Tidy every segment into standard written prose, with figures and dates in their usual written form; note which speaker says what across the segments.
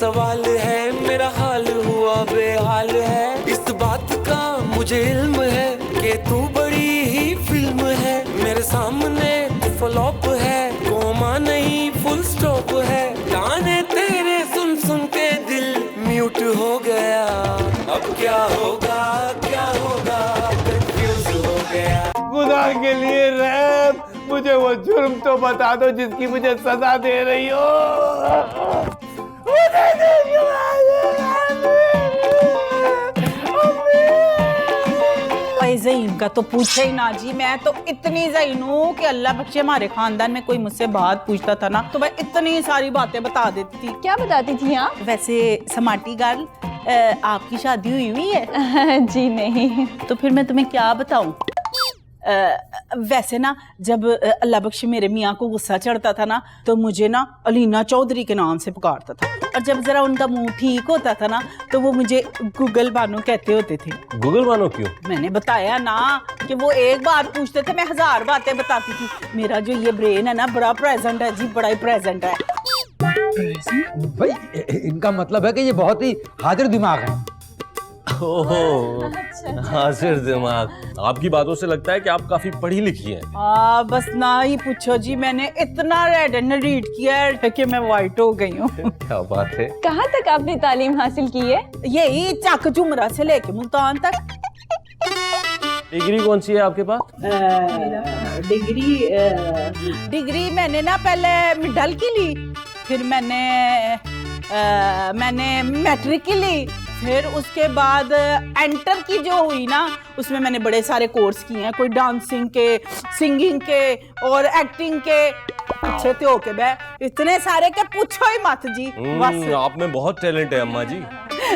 Speaker 1: सवाल है, मेरा हाल हुआ बेहाल है। इस बात का मुझे इल्म है कि तू बड़ी ही फिल्म है। मेरे सामने फ्लॉप है, कोमा नहीं फुल स्टॉप है। गाने तेरे सुन सुन के दिल म्यूट हो गया। अब क्या होगा कंफ्यूज हो गया।
Speaker 2: खुदा के लिए रहम, मुझे वो जुर्म तो बता दो जिसकी मुझे सजा दे रही हो।
Speaker 3: ज़हीन का तो पूछे ही ना जी। मैं तो इतनी ज़हीन हूँ कि अल्लाह बख्शे हमारे खानदान में कोई मुझसे बात पूछता था ना तो मैं इतनी सारी बातें बता देती थी।
Speaker 4: क्या बताती थी आप?
Speaker 3: वैसे समाटी गर्ल, आपकी शादी हुई है?
Speaker 4: जी नहीं।
Speaker 3: तो फिर मैं तुम्हें क्या बताऊं? वैसे ना जब अल्लाह बख्शे मेरे मियाँ को गुस्सा चढ़ता था ना तो मुझे ना अलीना चौधरी के नाम से पुकारता था, और जब जरा उनका मुंह ठीक होता था ना तो वो मुझे गूगल बानो कहते होते थे।
Speaker 5: गूगल बानो क्यों?
Speaker 3: मैंने बताया ना कि वो एक बात पूछते थे, मैं 1000 बातें बताती थी। मेरा जो ये ब्रेन है ना बड़ा प्रेजेंट है जी, बड़ा ही प्रेजेंट है।
Speaker 6: भाई इनका मतलब है कि ये बहुत ही हाजिर दिमाग है।
Speaker 5: ओहो, हाजिर दिमाग। आपकी बातों से लगता है कि आप काफी पढ़ी लिखी हैं।
Speaker 3: बस ना ही पूछो जी, मैंने इतना रेड एंड रीड किया है कि मैं वाइट हो गई हूँ।
Speaker 5: क्या बात है।
Speaker 4: कहाँ तक आपने तालीम हासिल की है?
Speaker 3: यही चक झुमरा से लेके मुल्तान तक।
Speaker 5: डिग्री कौन सी है आपके पास?
Speaker 3: डिग्री मैंने ना पहले मिडल की ली, फिर मैंने मैट्रिक की ली, फिर उसके बाद एंटर की जो हुई ना उसमें मैंने बड़े सारे कोर्स किए हैं, कोई डांसिंग के, सिंगिंग के और एक्टिंग के। पीछे तो होके बे इतने सारे के पूछो ही मत जी। बस
Speaker 5: आप में बहुत टैलेंट है अम्मा जी।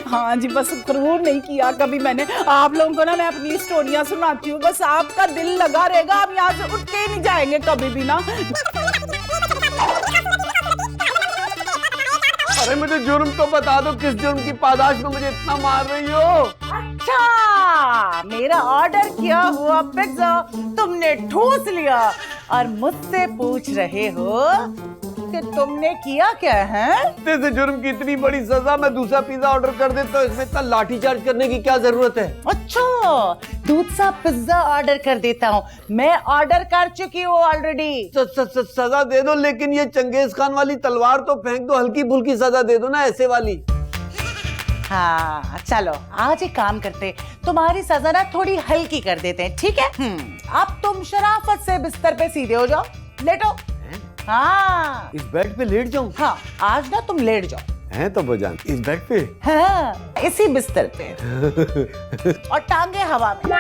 Speaker 3: हाँ जी, बस करूर नहीं किया कभी मैंने। आप लोगों को ना मैं अपनी स्टोरियां सुनाती हूँ, बस आपका दिल लगा रहेगा, आप यहाँ से उठ के ही नहीं जाएंगे कभी भी ना।
Speaker 2: अरे मुझे जुर्म तो बता दो, किस जुर्म की पादाश में मुझे इतना मार रही हो?
Speaker 3: अच्छा, मेरा ऑर्डर किया हुआ पिज्जा तुमने ठूस लिया और मुझसे पूछ रहे हो कि तुमने किया क्या है?
Speaker 2: इस जुर्म की इतनी बड़ी सजा, मैं दूसरा पिज्जा ऑर्डर कर देता हूँ, इसमें इतना लाठीचार्ज करने की क्या जरूरत है?
Speaker 3: अच्छा, दूसरा पिज्जा ऑर्डर कर देता हूँ, मैं ऑर्डर कर चुकी हूँ ऑलरेडी।
Speaker 2: सजा दे दो, लेकिन ये चंगेज खान वाली तलवार तो फेंक दो, हल्की फुल्की सजा दे दो ना, ऐसे वाली।
Speaker 3: हाँ चलो, आज एक काम करते, तुम्हारी सजा ना थोड़ी हल्की कर देते हैं, ठीक है? अब तुम शराफत से बिस्तर पे सीधे हो जाओ, लेटो। हाँ,
Speaker 2: इस बेड पे लेट जाऊं?
Speaker 3: हाँ, आज ना तुम लेट जाओ।
Speaker 2: हैं तो बजान, इस बेड पे?
Speaker 3: हाँ, इसी बिस्तर पे। और टांगे हवा में।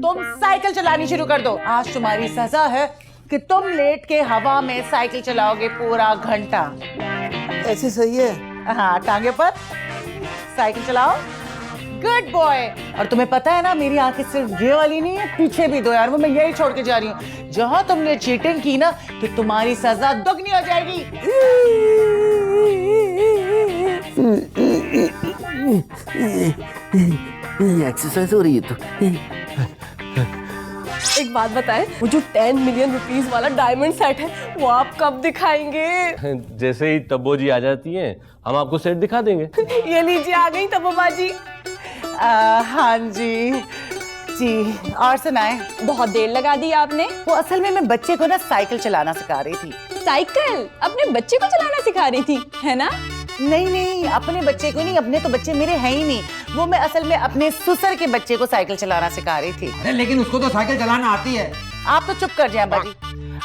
Speaker 3: तुम साइकिल चलानी शुरू कर दो। आज तुम्हारी सजा है कि तुम लेट के हवा में साइकिल चलाओगे पूरा घंटा।
Speaker 2: ऐसे सही है?
Speaker 3: हाँ, टांगे पर साइकिल चलाओ। Good boy. और तुम्हें पता है ना, मेरी आंखें सिर्फ ये वाली नहीं है, पीछे भी दो यार, वो मैं यही छोड़ के जा रही हूँ। जहाँ तुमने चीटिंग की ना तो तुम्हारी सजा दोगुनी हो जाएगी।
Speaker 2: एक्सरसाइज हो रही है तो।
Speaker 4: एक बात बताएं, वो जो 10 मिलियन रुपीस वाला डायमंड सेट है वो आप कब दिखाएंगे?
Speaker 5: जैसे ही तब्बो जी आ जाती हैं हम आपको सेट दिखा देंगे।
Speaker 3: ये लीजिए, आ गई तब्बो बाजी। हाँ जी जी, और सुनाए।
Speaker 4: बहुत देर लगा दी आपने।
Speaker 3: वो असल में मैं बच्चे को ना साइकिल चलाना सिखा रही थी।
Speaker 4: साइकिल अपने बच्चे को चलाना सिखा रही थी, है ना?
Speaker 3: नहीं, अपने बच्चे को नहीं, अपने तो बच्चे मेरे हैं ही नहीं। वो मैं असल में अपने ससुर के बच्चे को साइकिल चलाना सिखा रही थी।
Speaker 6: अरे लेकिन उसको तो साइकिल चलाना आती है।
Speaker 3: आप तो चुप कर जाए बाजी।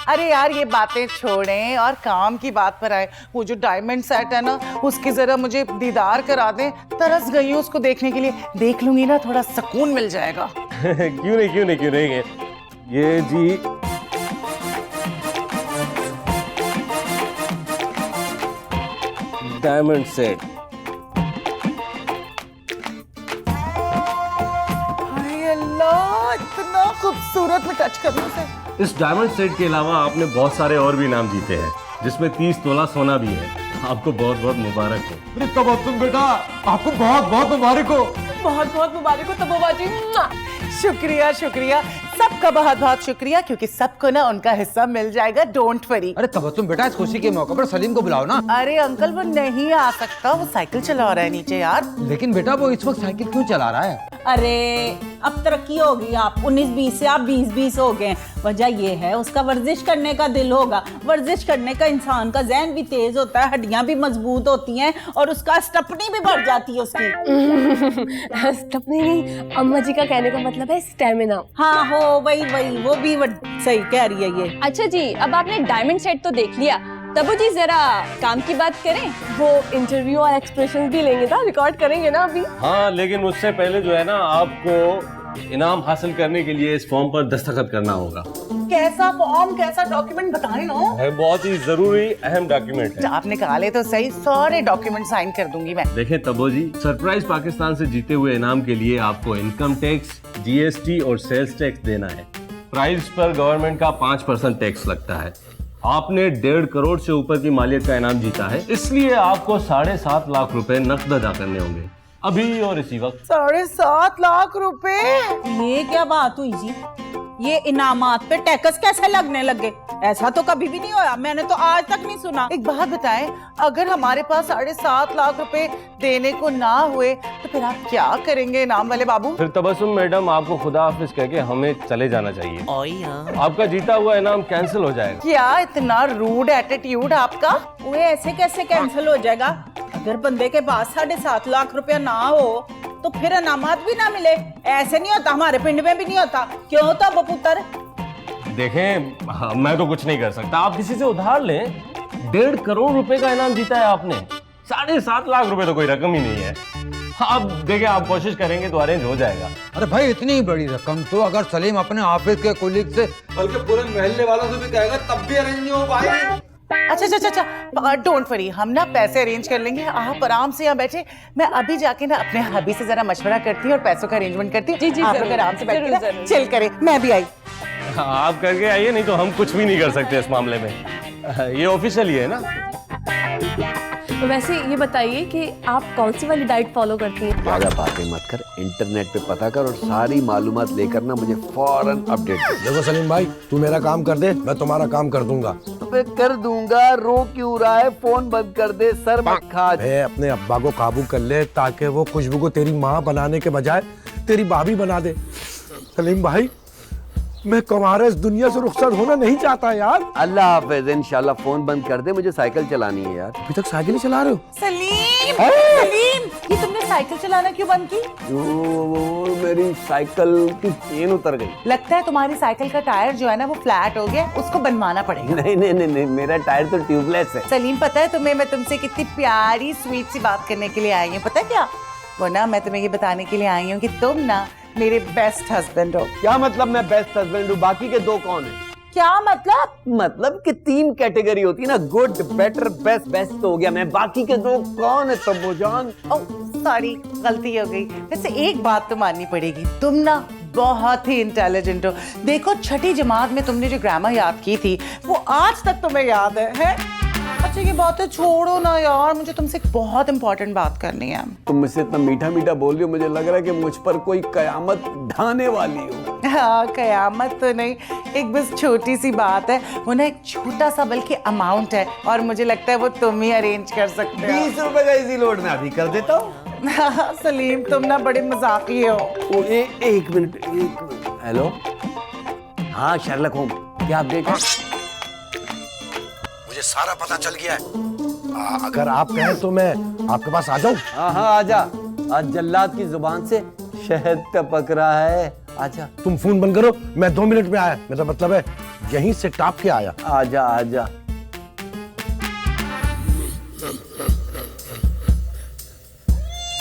Speaker 3: अरे यार, ये बातें छोड़ें और काम की बात पर आए। वो जो डायमंड सेट है ना, उसकी जरा मुझे दीदार करा दें। तरस गई हूँ उसको देखने के लिए। देख लूंगी ना, थोड़ा सुकून मिल जाएगा।
Speaker 5: क्यों नहीं। ये जी डायमंड सेट।
Speaker 3: हाय अल्लाह, इतना खूबसूरत में टच करने से।
Speaker 5: इस डायमंड सेट के अलावा आपने बहुत सारे और भी इनाम जीते हैं, जिसमें 30 तोला सोना भी है। आपको बहुत बहुत मुबारक हो।
Speaker 6: अरे तबस्सुम बेटा, आपको बहुत बहुत मुबारक हो।
Speaker 4: बहुत बहुत मुबारक हो तब्बू बाजी।
Speaker 3: शुक्रिया शुक्रिया, सबका बहुत बहुत शुक्रिया, क्योंकि सबको ना उनका हिस्सा मिल जाएगा, डोंट वरी।
Speaker 6: अरे तबस्सुम बेटा, इस खुशी के मौके पर सलीम को बुलाओ ना।
Speaker 3: अरे अंकल वो नहीं आ सकता, वो साइकिल चला रहा है नीचे यार।
Speaker 6: लेकिन बेटा वो इस वक्त साइकिल क्यों चला रहा है?
Speaker 3: अरे अब तरक्की हो गई, आप 19-20 से आप 20-20 हो गए। वजह ये है उसका वर्जिश करने का दिल होगा। वर्जिश करने का इंसान का ज़हन भी तेज होता है, हड्डियां भी मजबूत होती हैं और उसका स्टपनी भी बढ़ जाती है उसकी।
Speaker 4: स्टपनी नहीं, अम्मा जी का कहने का मतलब है स्टेमिना।
Speaker 3: हाँ हो वही वही, वो भी सही कह रही है ये।
Speaker 7: अच्छा जी, अब आपने डायमंड सेट तो देख लिया, तब्बू जी जरा काम की बात करें।
Speaker 4: वो इंटरव्यू और एक्सप्रेशन भी लेंगे ना, रिकॉर्ड करेंगे ना अभी।
Speaker 5: हाँ, लेकिन उससे पहले जो है ना, आपको इनाम हासिल करने के लिए इस फॉर्म पर दस्तखत करना होगा।
Speaker 3: कैसा फॉर्म, कैसा डॉक्यूमेंट बताएं ना।
Speaker 5: है बहुत ही जरूरी अहम डॉक्यूमेंट है।
Speaker 3: आप निकाले तो सही, सारे डॉक्यूमेंट साइन कर दूंगी मैं।
Speaker 5: देखें तब्बू जी, सरप्राइज पाकिस्तान से जीते हुए इनाम के लिए आपको इनकम टैक्स, GST और सेल्स टैक्स देना है। प्राइस पर गवर्नमेंट का 5% टैक्स लगता है। आपने 1.5 करोड़ से ऊपर की मालियत का इनाम जीता है, इसलिए आपको 7.5 लाख रुपए नकद अदा करने होंगे अभी और इसी वक्त।
Speaker 3: 7.5 लाख रुपए? ये क्या बात हुई जी? ये इनामात पे टैक्स कैसे लगने लगे? ऐसा तो कभी भी नहीं हुआ, मैंने तो आज तक नहीं सुना। एक बात बताएं, अगर हमारे पास 7.5 लाख रुपए देने को ना हुए तो फिर आप क्या करेंगे इनाम वाले बाबू?
Speaker 5: फिर तबस्सुम मैडम, आपको खुदा हाफिज कह के हमें चले जाना चाहिए। आपका जीता हुआ इनाम कैंसिल हो जाएगा।
Speaker 3: क्या इतना रूड एटीट्यूड आपका? वो ऐसे कैसे कैंसिल हो जाएगा? अगर बंदे के पास 7.5 लाख रुपया ना हो तो फिर इनामात भी ना मिले। ऐसे नहीं होता, हमारे पिंड में भी नहीं होता। क्यों होता वो पुत्र?
Speaker 5: देखें, मैं तो कुछ नहीं कर सकता, आप किसी से उधार लें। 1.5 करोड़ रुपए का इनाम जीता है आपने, 7.5 लाख रुपए तो कोई रकम ही नहीं है। अब देखें, आप कोशिश करेंगे तो अरेंज हो जाएगा।
Speaker 6: अरे भाई, इतनी बड़ी रकम तो अगर सलीम अपने ऑफिस के कोलीग से, बल्कि पूरे मोहल्ले वालों से भी कहेगा तब भी अरेंज नहीं हो पाएगी।
Speaker 3: अच्छा, डोंट वरी, हम ना पैसे अरेंज कर लेंगे। आप आराम से यहाँ बैठे, मैं अभी जाके ना अपने हबी से जरा मशवरा करती हूँ और पैसों का अरेंजमेंट करती हूँ।
Speaker 4: जी,
Speaker 3: आप
Speaker 4: जरूर,
Speaker 3: लोग आराम से बैठ के
Speaker 4: जरूर,
Speaker 3: ना
Speaker 4: जरूर।
Speaker 3: चिल करें। मैं भी आई।
Speaker 5: आप करके आइए, नहीं तो हम कुछ भी नहीं कर सकते इस मामले में। ये ऑफिशियल ही है ना।
Speaker 4: वैसे ये बताइए कि आप कौन सी वाली डाइट फॉलो करती हैं?
Speaker 8: ज्यादा बातें मत कर, इंटरनेट पे पता कर और सारी मालूमात लेकर ना मुझे फौरन अपडेट कर।
Speaker 9: देखो सलीम भाई, तू मेरा काम कर दे, मैं तुम्हारा काम कर दूंगा।
Speaker 8: अबे कर दूंगा, रो क्यों रहा है? फोन बंद कर दे, सर मत खा।
Speaker 9: अपने अब्बा को काबू कर ले ताकि वो खुशबू को तेरी माँ बनाने के बजाय तेरी भाभी बना दे। सलीम भाई, मैं कुंवारा इस दुनिया से रुखसत होना नहीं चाहता यार।
Speaker 8: अल्लाह हाफिज, इंशाल्लाह। फोन बंद कर दे, मुझे साइकिल चलानी है यार।
Speaker 9: अभी तक साइकिल ही चला रहे हो?
Speaker 3: सलीम, सलीम, ये तुमने साइकिल चलाना क्यों बंद की?
Speaker 8: वो मेरी साइकिल की चेन उतर गई।
Speaker 3: लगता है तुम्हारी साइकिल का टायर जो है ना वो फ्लैट हो गया, उसको बनवाना पड़ेगा।
Speaker 8: नहीं, मेरा टायर तो ट्यूबलेस है।
Speaker 3: सलीम, पता है तुम्हें मैं तुमसे कितनी प्यारी स्वीट सी बात करने के लिए आई हूँ? पता है क्या? वो ना मैं तुम्हें ये बताने के लिए आई हूँ कि तुम ना मेरे बेस्ट हस्बैंड हो।
Speaker 8: क्या मतलब मैं बेस्ट हस्बैंड हूँ? बाकी के 2 कौन है?
Speaker 3: क्या मतलब?
Speaker 8: मतलब कि 3 कैटेगरी होती है ना, गुड, बेटर, बेस्ट। बेस्ट तो हो गया मैं, बाकी के 2 कौन है तब्बू जान?
Speaker 3: ओह सॉरी, गलती हो गई। वैसे एक बात तो माननी पड़ेगी, तुम ना बहुत ही इंटेलिजेंट हो। देखो, 6ठी जमात में तुमने जो ग्रामर याद की थी वो आज तक तुम्हें याद है? अच्छा ये बातें छोड़ो ना यार, मुझे तुमसे एक बहुत इंपॉर्टेंट बात करनी है।
Speaker 8: तुम मुझसे इतना मीठा मीठा बोल रही हो, मुझे लग रहा है कि मुझ पर कोई कयामत ढाने वाली हो।
Speaker 3: हाँ, कयामत तो नहीं, एक बस छोटी सी बात है। वो ना एक छोटा सा बल्कि अमाउंट है और मुझे लगता है वो तुम ही अरेंज कर सकते हो।
Speaker 8: 20 रुपए का इजी लोड में अभी कर देता हूँ।
Speaker 3: सलीम, तुम ना बड़े मजाकी हो।
Speaker 8: एक मिनट। हेलो, हाँ शर्लक होम, क्या अपडेट है?
Speaker 9: मुझे सारा पता चल गया है। अगर आप कहें तो मैं आपके पास आ जाऊं?
Speaker 8: हाँ आजा। आज जल्लाद की जुबान से शहद टपक रहा है, आजा।
Speaker 9: तुम फोन बंद करो, मैं 2 मिनट में आया। मेरा मतलब है यहीं से टाप के आया।
Speaker 8: आजा आजा।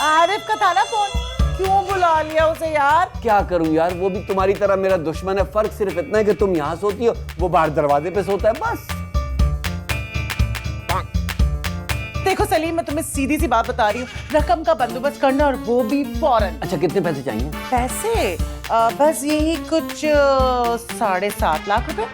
Speaker 3: आरिफ का था ना फोन, क्यों बुला लिया उसे यार?
Speaker 8: क्या करूं यार, वो भी तुम्हारी तरह मेरा दुश्मन है। फर्क सिर्फ इतना है कि तुम यहाँ सोती हो, वो बाहर दरवाजे पे सोता है, बस।
Speaker 3: देखो सलीम, मैं तुम्हें सीधी सी बात बता रही हूँ, रकम का बंदोबस्त करना और वो भी फौरन।
Speaker 8: अच्छा, कितने पैसे चाहिए?
Speaker 3: पैसे बस यही कुछ 7.5 लाख रुपए।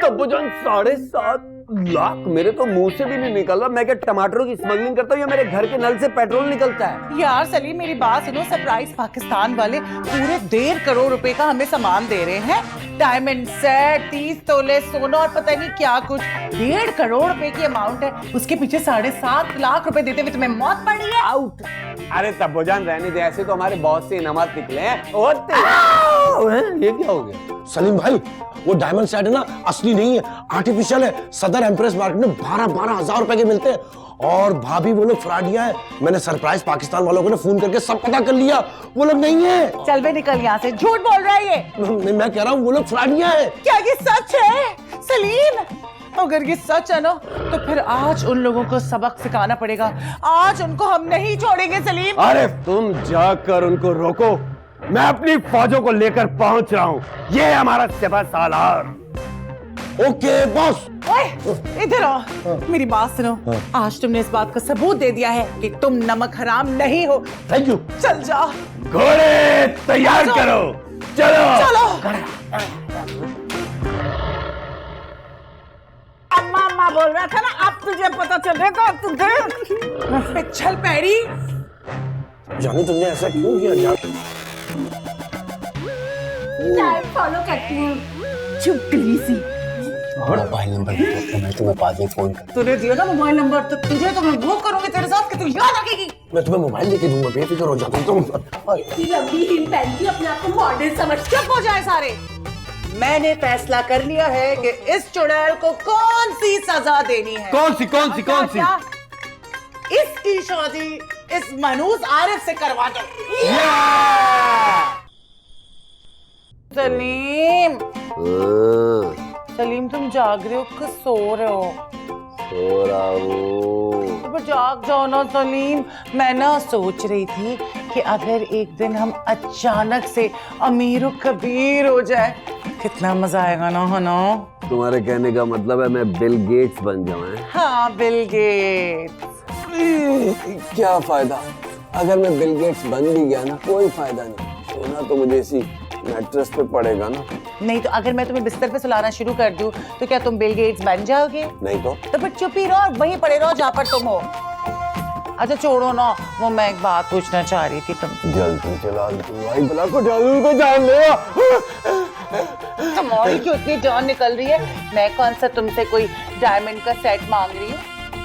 Speaker 8: तब्बू जान, 7.5 लाख मेरे तो मुंह से भी नहीं निकल रहा। मैं क्या टमाटरों की स्मगलिंग करता हूँ या मेरे घर के नल से पेट्रोल निकलता है?
Speaker 3: यार सलीम मेरी बात सुनो, सरप्राइज पाकिस्तान वाले पूरे 1.5 करोड़ रुपए का हमें सामान दे रहे हैं। डायमंड सेट, 30 तोले सोना और पता नहीं क्या कुछ। 1.5 करोड़ रुपए की अमाउंट है, उसके पीछे 7.5 लाख रुपए देते हुए तुम्हें मौत पड़ी है।
Speaker 8: आउट। अरे तब्बोजान रहने दे, ऐसे तो हमारे बहुत से इनामात निकले हैं। ये क्या हो गया?
Speaker 9: सलीम भाई वो डायमंड सेट है ना, असली नहीं है, आर्टिफिशियल है। सदर एम्प्रेस मार्केट में 12-12 हजार रुपए के मिलते हैं। और भाभी वो लोग फ्रॉडिया है। मैंने सरप्राइज पाकिस्तान वालों को फोन करके सब पता कर लिया, वो लोग नहीं है।
Speaker 3: चल बे निकल यहाँ से, झूठ बोल रहा है ये।
Speaker 9: नहीं, मैं कह रहा हूँ वो लोग फ्रॉडिया है।
Speaker 3: क्या ये सच है सलीम? अगर ये सच है ना तो फिर आज उन लोगों को सबक सिखाना पड़ेगा। आज उनको हम नहीं छोड़ेंगे सलीम।
Speaker 8: अरे तुम जाकर उनको रोको, मैं अपनी फौजों को लेकर पहुंच रहा हूँ। ये है हमारा सिपह सालार।
Speaker 9: Okay boss.
Speaker 3: ओए इधर आओ, मेरी बात सुनो। आज तुमने इस बात का सबूत दे दिया है कि तुम नमक हराम नहीं हो।
Speaker 9: Thank you.
Speaker 3: चल जाओ,
Speaker 8: घोड़े तैयार करो, चलो
Speaker 3: चलो। अम्मा बोल रहा था ना, अब तुझे पता चलेगा। तुझे चल पैरी।
Speaker 9: जानू तुमने ऐसा क्यों किया?
Speaker 4: फॉलो करती हूँ।
Speaker 3: चुपकली सी।
Speaker 8: मोबाइल नंबर मैं तुम्हें बाद में फोन कर।
Speaker 3: तूने दिया ना मोबाइल नंबर, तो तुझे तो मैं वो करूंगी तेरे साथ कि तू याद रखेगी।
Speaker 9: मैं तुम्हें मोबाइल लेके दूंगा, बेफिक्र हो जाओ तुम।
Speaker 4: लंबी हिल पहनती अपने आप को मॉडल समझ।
Speaker 3: चुप हो जाए सारे। मैंने फैसला कर लिया है कि इस चुड़ैल को कौन सी सजा देनी है।
Speaker 8: कौन सी कौन सी कौन सी?
Speaker 3: क्या? इसकी शादी इस मनूस आरिफ से करवा दो। सलीम, सलीम तुम जाग रहे हो कि सो रहे हो?
Speaker 8: सो रहा हूँ।
Speaker 3: तो जाग जाओ ना सलीम। मैं ना सोच रही थी कि अगर एक दिन हम अचानक से अमीर कबीर हो जाए, कितना मजा आएगा ना, है ना?
Speaker 8: तुम्हारे कहने का मतलब है मैं बिल गेट्स बन जाऊं?
Speaker 3: हाँ बिल गेट्स।
Speaker 8: क्या फायदा अगर मैं बिल गेट्स बन भी गया ना, कोई फायदा नहीं। सोना तो मुझे इसी मैट्रेस पे पड़ेगा ना।
Speaker 3: नहीं तो अगर मैं तुम्हें बिस्तर पे सुलाना शुरू कर दूं तो क्या तुम बिल गेट्स बन जाओगे?
Speaker 8: नहीं तो
Speaker 3: फिर चुप ही रहो और वहीं पड़े रहो जहाँ पर तुम हो। अच्छा छोड़ो ना, वो मैं एक बात पूछना चाह रही थी तुम।
Speaker 8: जल्दी चला भाई, भला को जादू को जान ले।
Speaker 3: तुम्हारी क्यों इतनी जान निकल रही है? मैं कौन सा तुमसे कोई डायमंड का सेट मांग रही हूँ,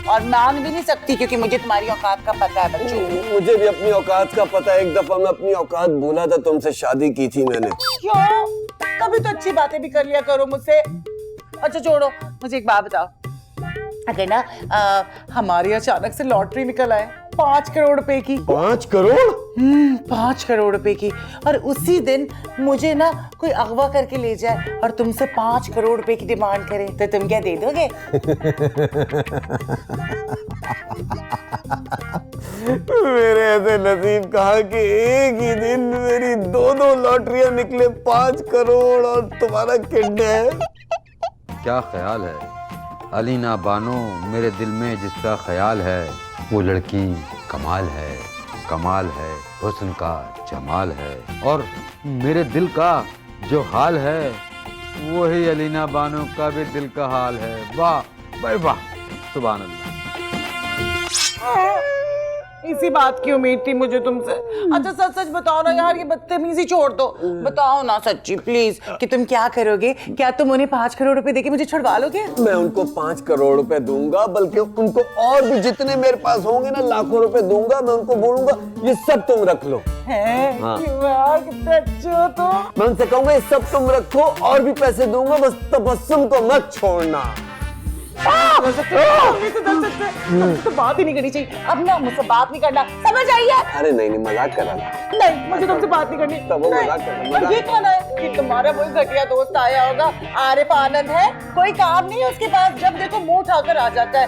Speaker 3: और मांग भी नहीं सकती क्योंकि मुझे तुम्हारी औकात का पता है बच्चों।
Speaker 8: मुझे भी अपनी औकात का पता है। एक दफा मैं अपनी औकात भूला था, तुमसे शादी की थी मैंने।
Speaker 3: क्यों? कभी तो अच्छी बातें भी कर लिया करो मुझसे। अच्छा छोड़ो, मुझे एक बात बताओ। अगर ना हमारी अचानक से लॉटरी निकल आए 5 करोड़ रुपए की।
Speaker 8: 5 करोड़?
Speaker 3: 5 करोड़ रुपए की, और उसी दिन मुझे ना कोई अगवा करके ले जाए और तुमसे 5 करोड़ रुपए की डिमांड करे, तो तुम क्या दे दोगे?
Speaker 8: मेरे ऐसे नसीब कहाँ कि एक ही दिन मेरी 2-2 लॉटरियां निकले, 5 करोड़ और तुम्हारा किडनैप।
Speaker 6: क्या ख्याल है अलीना बानो, मेरे दिल में जिसका ख्याल है वो लड़की कमाल है, कमाल है, हुस्न का जमाल है, और मेरे दिल का जो हाल है वही अलीना बानो का भी दिल का हाल है। वाह भाई वाह, सुभान अल्लाह।
Speaker 3: इसी बात की उम्मीद थी मुझे तुमसे। अच्छा सच सच बताओ ना यार, ये बदतमीजी छोड़ दो। बताओ ना सच्ची प्लीज कि तुम क्या करोगे? क्या तुम उन्हें 5 करोड़ रुपए देके मुझे छुड़वा लोगे?
Speaker 8: मैं उनको 5 करोड़ रुपए दूंगा, बल्कि उनको और भी जितने मेरे पास होंगे ना, लाखों रुपए दूंगा। मैं उनको बोलूंगा ये सब तुम रख लो।
Speaker 3: हाँ। क्यों यार, कितने अच्छे हो तुम।
Speaker 8: मैं उनसे कहूंगा ये सब तुम रखो, और भी पैसे दूंगा, बस तबस्सुम को मत छोड़ना।
Speaker 3: तो बात ही नहीं करनी चाहिए। अब ना मुझसे बात नहीं करना, समझ आई है?
Speaker 8: अरे नहीं मजाक कर रहा।
Speaker 3: नहीं मुझे तुमसे बात नहीं करनी।
Speaker 8: तब वो मजाक कर रहा।
Speaker 3: और ये कौन है? कि तुम्हारा वही घटिया दोस्त आया होगा, आरिफ आनंद है। कोई काम नहीं है उसके पास, जब देखो मुंह उठाकर आ जाता है।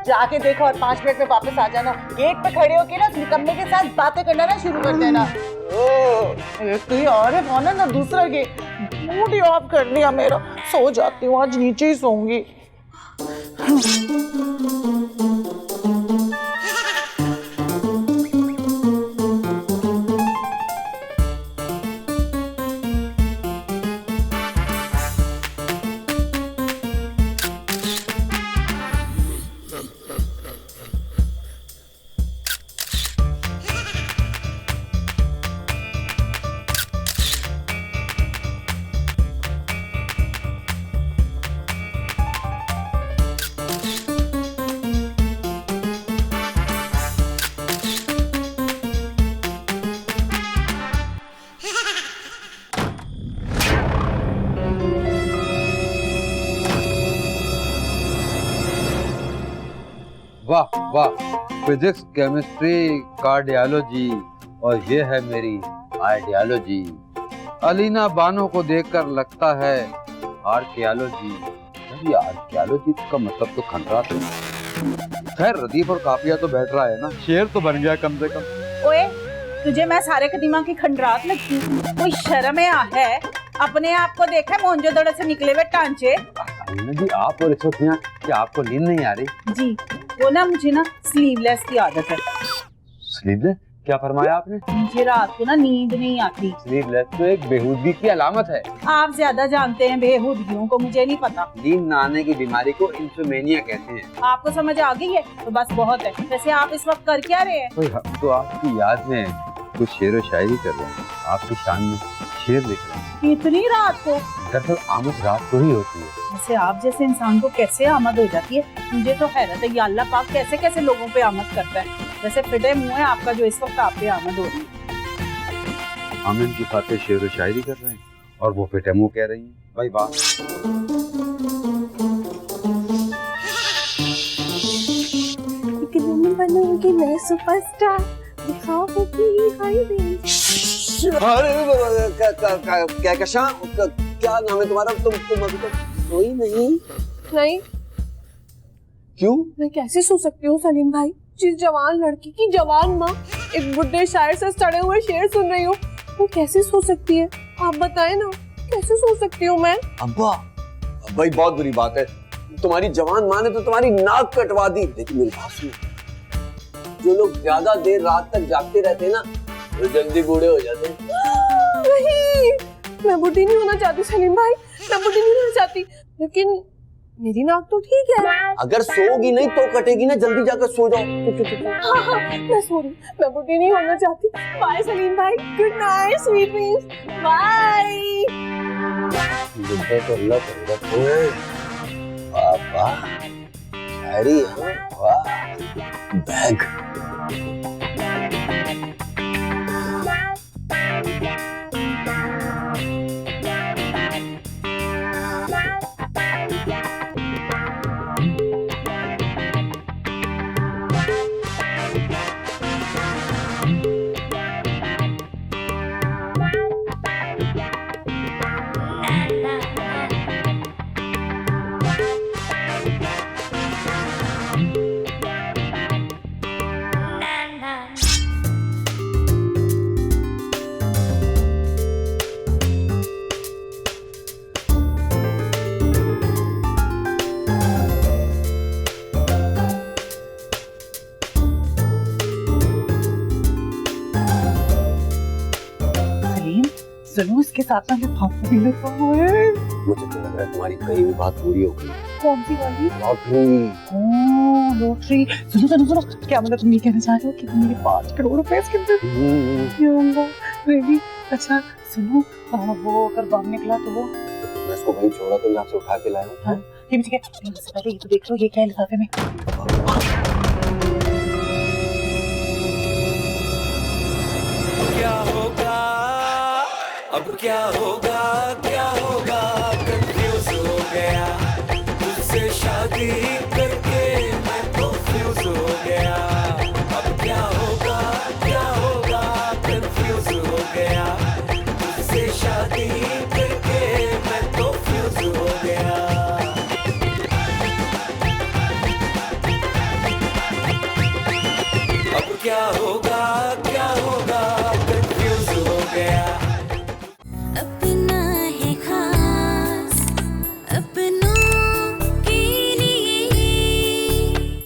Speaker 3: जाके देखो और 5 मिनट में वापस आ जाना। गेट पे खड़े होके ना निकम्मे के साथ बातें करना ना शुरू कर देना। एक आरिफ आनंद और दूसरा ये, मूड ही ऑफ कर लिया मेरा। सो जाती हूँ, आज नीचे ही सोऊंगी।
Speaker 6: वाह वाह, फिजिक्स, केमिस्ट्री, कार्डियोलॉजी और ये है मेरी आइडियोलॉजी। अलीना बानो को देखकर लगता है आर्कियोलॉजी। ये आर्कियोलॉजी का मतलब तो खंडरात है। खैर रदीफ और काफिया तो बैठ रहा है ना, शेर तो बन गया कम से कम।
Speaker 3: ओए, तुझे मैं सारे कदीमा की खंडरात लगती हूँ? कोई शर्म है? अपने आप को देखा मोहनजोदड़ो से निकले हुए टांचे।
Speaker 6: अलीना जी आप और इस वक्त यहाँ, क्या आपको नींद नहीं आ रही?
Speaker 3: जी, वो ना मुझे ना स्लीवलेस की आदत है।
Speaker 6: स्लीवलेस? क्या फरमाया आपने?
Speaker 3: मुझे रात को ना नींद नहीं आती।
Speaker 6: स्लीवलेस तो एक बेहूदगी की अलामत है।
Speaker 3: आप ज्यादा जानते हैं बेहूदगियों को, मुझे नहीं पता।
Speaker 6: नींद न आने की बीमारी को इंसोमेनिया कहते हैं।
Speaker 3: आपको समझ आ गई है तो बस बहुत है। वैसे आप इस वक्त कर क्या रहे हैं?
Speaker 6: कोई हम तो आपकी याद में कुछ शेर व शायरी कर रहे हैं, आपकी शान में शेर लिख रहे हैं।
Speaker 3: इतनी रात को?
Speaker 6: दरअसल आमद रात को ही होती है।
Speaker 3: वैसे आप जैसे इंसान को कैसे आमद हो जाती है, मुझे तो हैरत है। या अल्लाह पाक कैसे कैसे लोगों पे आमद करता है। वैसे फिटे मुंह है आपका जो इस वक्त आप पे आमद हो रही है।
Speaker 6: हम इनकी खातिर शेर व शायरी कर रहे हैं और वो फिटे मुंह कह रही है। भाई बात
Speaker 4: बनूंगी मैं सुपरस्टार, दिखाऊंगी हाईवे।
Speaker 8: क्या नाम है तुम्हारा? तुम अभी तक सोई नहीं?
Speaker 4: नहीं।
Speaker 8: क्यों?
Speaker 4: मैं कैसे सो सकती हूँ सलीम भाई? जिस जवान लड़की की जवान माँ एक बुड्ढे शायर से सड़े हुए शेर सुन रही हूँ, वो कैसे सो सकती है? आप बताएं ना, कैसे सो सकती हूँ मैं?
Speaker 8: अब्बा, भाई बहुत बुरी बात है। तुम्हारी जवान माँ ने तो तुम्हारी नाक कटवा दी। लेकिन मेरी बात सुनो, जो लोग ज्यादा देर रात तक जागते रहते हैं ना, वो जल्दी बूढ़े हो जाते हैं।
Speaker 4: नहीं, मैं बुढ़ी नहीं होना चाहती सलीम भाई, मैं बुढ़ी नहीं होना चाहती। लेकिन मेरी नाक तो ठीक है।
Speaker 8: अगर सोओगी नहीं तो कटेगी ना, जल्दी जाकर सो जाओ।
Speaker 4: हाँ, मैं सो रही, मैं बुढ़ी नहीं होना चाहती। बाय सलीम भाई, good night sweet dreams, bye.
Speaker 8: तो अल्लाह करे। वाह वाह, शायरी है, वाह। बैग
Speaker 3: जरूर इसके साथ में भाप भी लगा हुआ है।
Speaker 8: मुझे तो लग रहा है तुम्हारी कही हुई बात पूरी हो गई।
Speaker 3: कौन सी वाली?
Speaker 8: लॉटरी।
Speaker 3: ओह लॉटरी। सुनो सुनो सुनो, क्या मतलब तुम ये कहना चाह रहे हो कि तुम मेरे 5 करोड़ रुपए इसके अंदर? रेडी? अच्छा सुनो, वो अगर बम निकला तो वो
Speaker 8: मैं इसको वहीं छोड़ा तो यहाँ से उठा के लाया हूँ।
Speaker 3: हाँ, ये भी ठीक है। सबसे पहले ये तो देख लो, ये क्या है लिफाफे में।
Speaker 1: क्या होगा अब, क्या होगा, क्या होगा, कंफ्यूज हो गया तुझसे शादी करके।